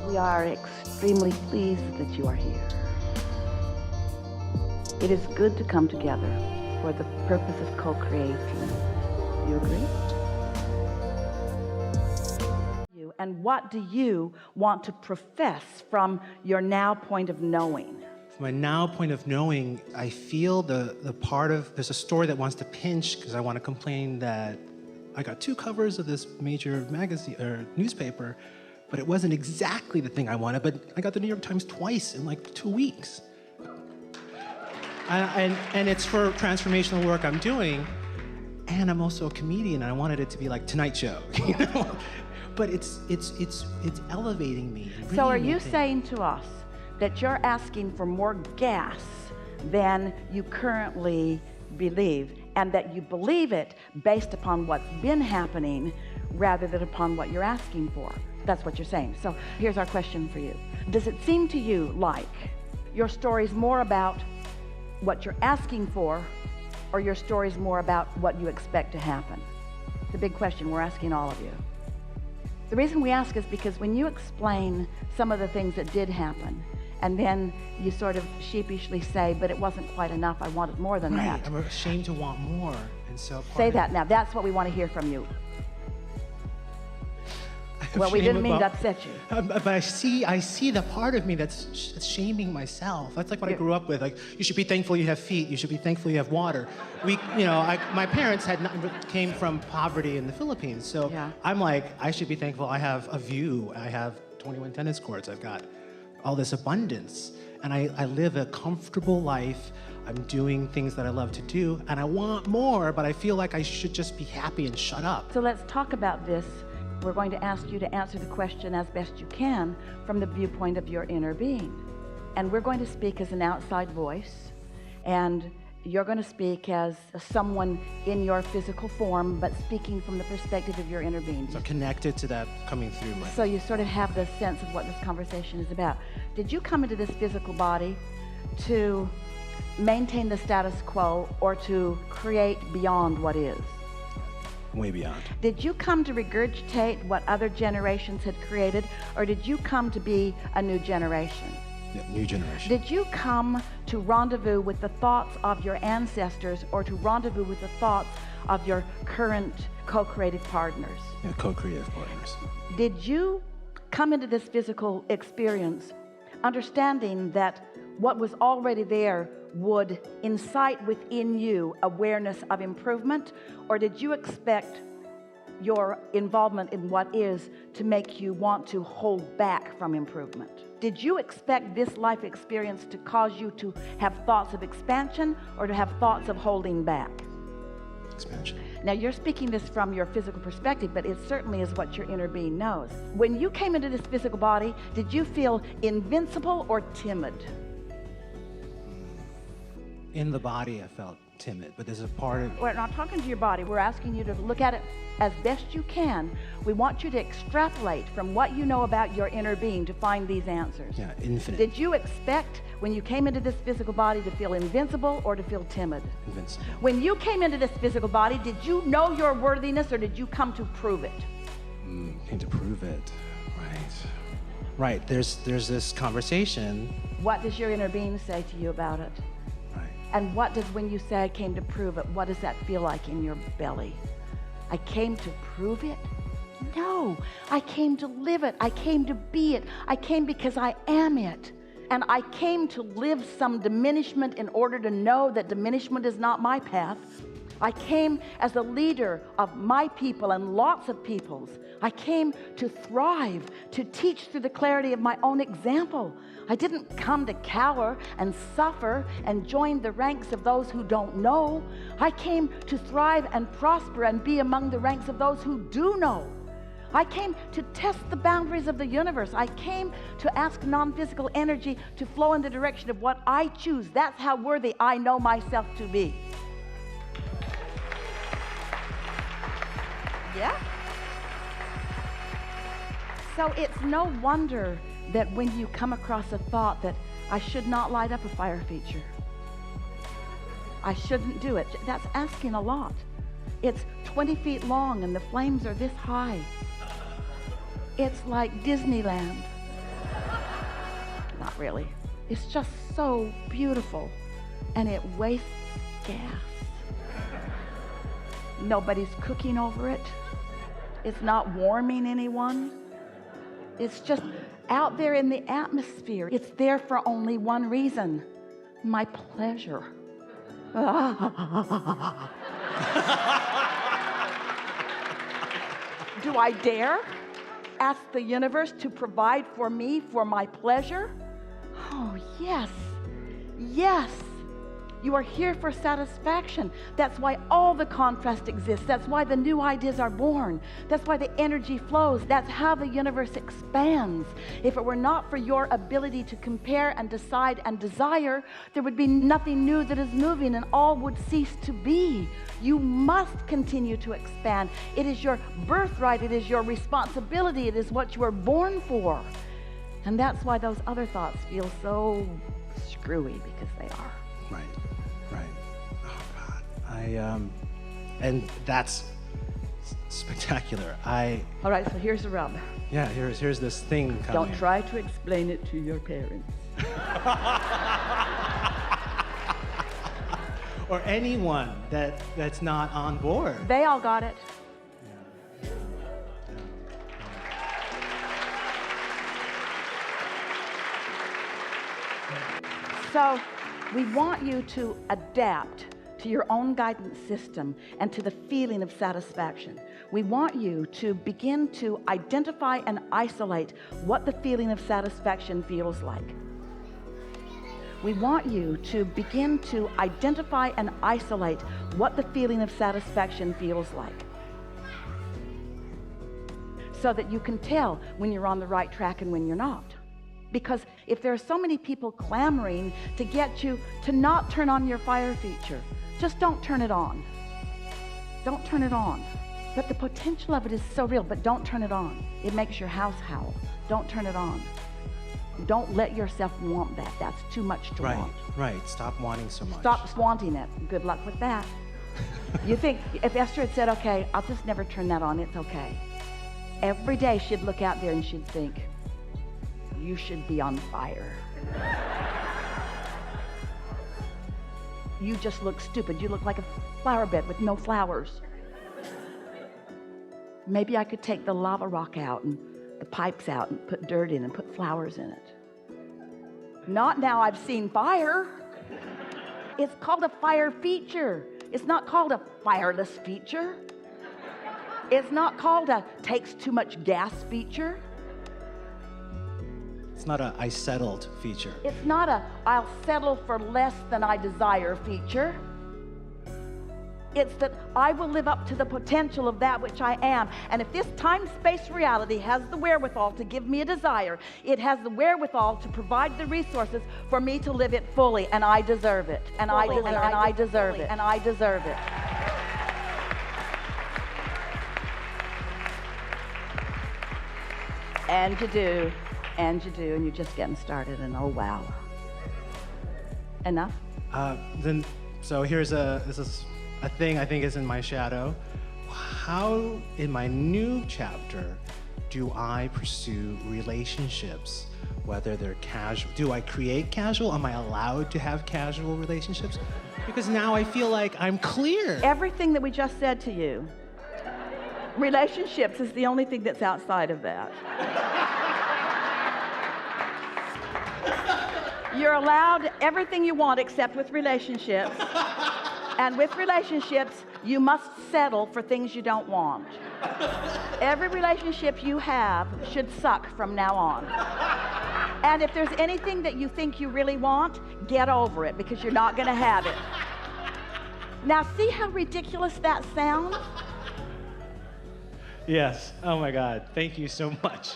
We are extremely pleased that you are here. It is good to come together for the purpose of co-creating. Do you agree? And what do you want to profess from your now point of knowing? From my now point of knowing, I feel the part of, there's a story that wants to pinch because I want to complain that I got 2 covers of this major magazine or newspaper, but it wasn't exactly the thing I wanted, but I got the New York Times twice in like 2 weeks. And it's for transformational work I'm doing, and I'm also a comedian, and I wanted it to be like Tonight Show, you know? But it's elevating me. So are you saying to us that you're asking for more gas than you currently believe, and that you believe it based upon what's been happening rather than upon what you're asking for? That's what you're saying. So here's our question for you. Does it seem to you like your story's more about what you're asking for, or your story's more about what you expect to happen? It's a big question we're asking all of you. The reason we ask is because when you explain some of the things that did happen, and then you sort of sheepishly say, but it wasn't quite enough, I wanted more than that. I'm ashamed to want more, and so say that now. That's what we want to hear from you. Well, we didn't mean to upset you. But I see the part of me that's shaming myself. That's like what I grew up with. Like, you should be thankful you have feet. You should be thankful you have water. My parents came from poverty in the Philippines. So yeah. I'm like, I should be thankful I have a view. I have 21 tennis courts. I've got all this abundance. And I live a comfortable life. I'm doing things that I love to do. And I want more, but I feel like I should just be happy and shut up. So let's talk about this. We're going to ask you to answer the question as best you can from the viewpoint of your inner being. And we're going to speak as an outside voice, and you're going to speak as someone in your physical form, but speaking from the perspective of your inner being. So connected to that coming through. So you sort of have the sense of what this conversation is about. Did you come into this physical body to maintain the status quo or to create beyond what is? Way beyond. Did you come to regurgitate what other generations had created, or did you come to be a new generation? Yeah, new generation. Did you come to rendezvous with the thoughts of your ancestors, or to rendezvous with the thoughts of your current co-creative partners? Yeah, co-creative partners. Did you come into this physical experience understanding that what was already there would incite within you awareness of improvement, or did you expect your involvement in what is to make you want to hold back from improvement? Did you expect this life experience to cause you to have thoughts of expansion, or to have thoughts of holding back? Expansion. Now you're speaking this from your physical perspective, but it certainly is what your inner being knows. When you came into this physical body, did you feel invincible or timid? In the body, I felt timid, but there's a part of... We're not talking to your body. We're asking you to look at it as best you can. We want you to extrapolate from what you know about your inner being to find these answers. Yeah, infinite. Did you expect, when you came into this physical body, to feel invincible or to feel timid? Invincible. When you came into this physical body, did you know your worthiness, or did you come to prove it? Came to prove it, right. Right, there's this conversation. What does your inner being say to you about it? And what does, when you say I came to prove it, what does that feel like in your belly? I came to prove it? No, I came to live it. I came to be it. I came because I am it. And I came to live some diminishment in order to know that diminishment is not my path. I came as a leader of my people and lots of people's. I came to thrive, to teach through the clarity of my own example. I didn't come to cower and suffer and join the ranks of those who don't know. I came to thrive and prosper and be among the ranks of those who do know. I came to test the boundaries of the universe. I came to ask non-physical energy to flow in the direction of what I choose. That's how worthy I know myself to be. Yeah? So it's no wonder that when you come across a thought that I should not light up a fire feature, I shouldn't do it, that's asking a lot. It's 20 feet long and the flames are this high. It's like Disneyland. not really. It's just so beautiful, and it wastes gas. Nobody's cooking over it. It's not warming anyone. It's just out there in the atmosphere. It's there for only one reason: my pleasure. Do I dare ask the universe to provide for me for my pleasure? Oh, yes. Yes. You are here for satisfaction. That's why all the contrast exists. That's why the new ideas are born. That's why the energy flows. That's how the universe expands. If it were not for your ability to compare and decide and desire, there would be nothing new that is moving, and all would cease to be. You must continue to expand. It is your birthright. It is your responsibility. It is what you were born for. And that's why those other thoughts feel so screwy, because they are. Right. Oh God. And that's spectacular. All right, so here's the rub. Yeah, here's this thing coming. Don't try to explain it to your parents. Or anyone that's not on board. They all got it. So we want you to adapt to your own guidance system and to the feeling of satisfaction. We want you to begin to identify and isolate what the feeling of satisfaction feels like. We want you to begin to identify and isolate what the feeling of satisfaction feels like, so that you can tell when you're on the right track and when you're not. Because if there are so many people clamoring to get you to not turn on your fire feature, just don't turn it on. Don't turn it on. But the potential of it is so real, but don't turn it on. It makes your house howl. Don't turn it on. Don't let yourself want that. That's too much to want. Right. Stop wanting so much. Stop wanting it. Good luck with that. You think, if Esther had said, okay, I'll just never turn that on, it's okay. Every day she'd look out there and she'd think, you should be on fire. You just look stupid. You look like a flower bed with no flowers. Maybe I could take the lava rock out and the pipes out and put dirt in and put flowers in it. Not now I've seen fire. It's called a fire feature. It's not called a fireless feature. It's not called a takes too much gas feature. It's not a I settled feature. It's not a I'll settle for less than I desire feature. It's that I will live up to the potential of that which I am. And if this time-space reality has the wherewithal to give me a desire, it has the wherewithal to provide the resources for me to live it fully, and I deserve it. And I deserve it. And I deserve it. And you do. And you do, and you're just getting started, and oh wow. Enough? So this is a thing I think is in my shadow. How, in my new chapter, do I pursue relationships, whether they're casual? Do I create casual? Am I allowed to have casual relationships? Because now I feel like I'm clear. Everything that we just said to you, relationships is the only thing that's outside of that. You're allowed everything you want except with relationships. And with relationships, you must settle for things you don't want. Every relationship you have should suck from now on. And if there's anything that you think you really want, get over it, because you're not going to have it. Now, see how ridiculous that sounds? Yes. Oh my God. Thank you so much.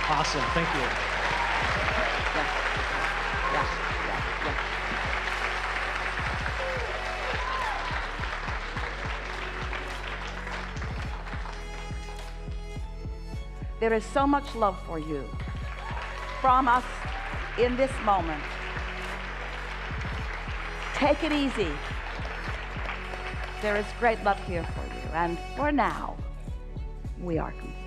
Awesome. Thank you. Yeah. There is so much love for you from us in this moment. Take it easy. There is great love here for you. And for now, we are complete.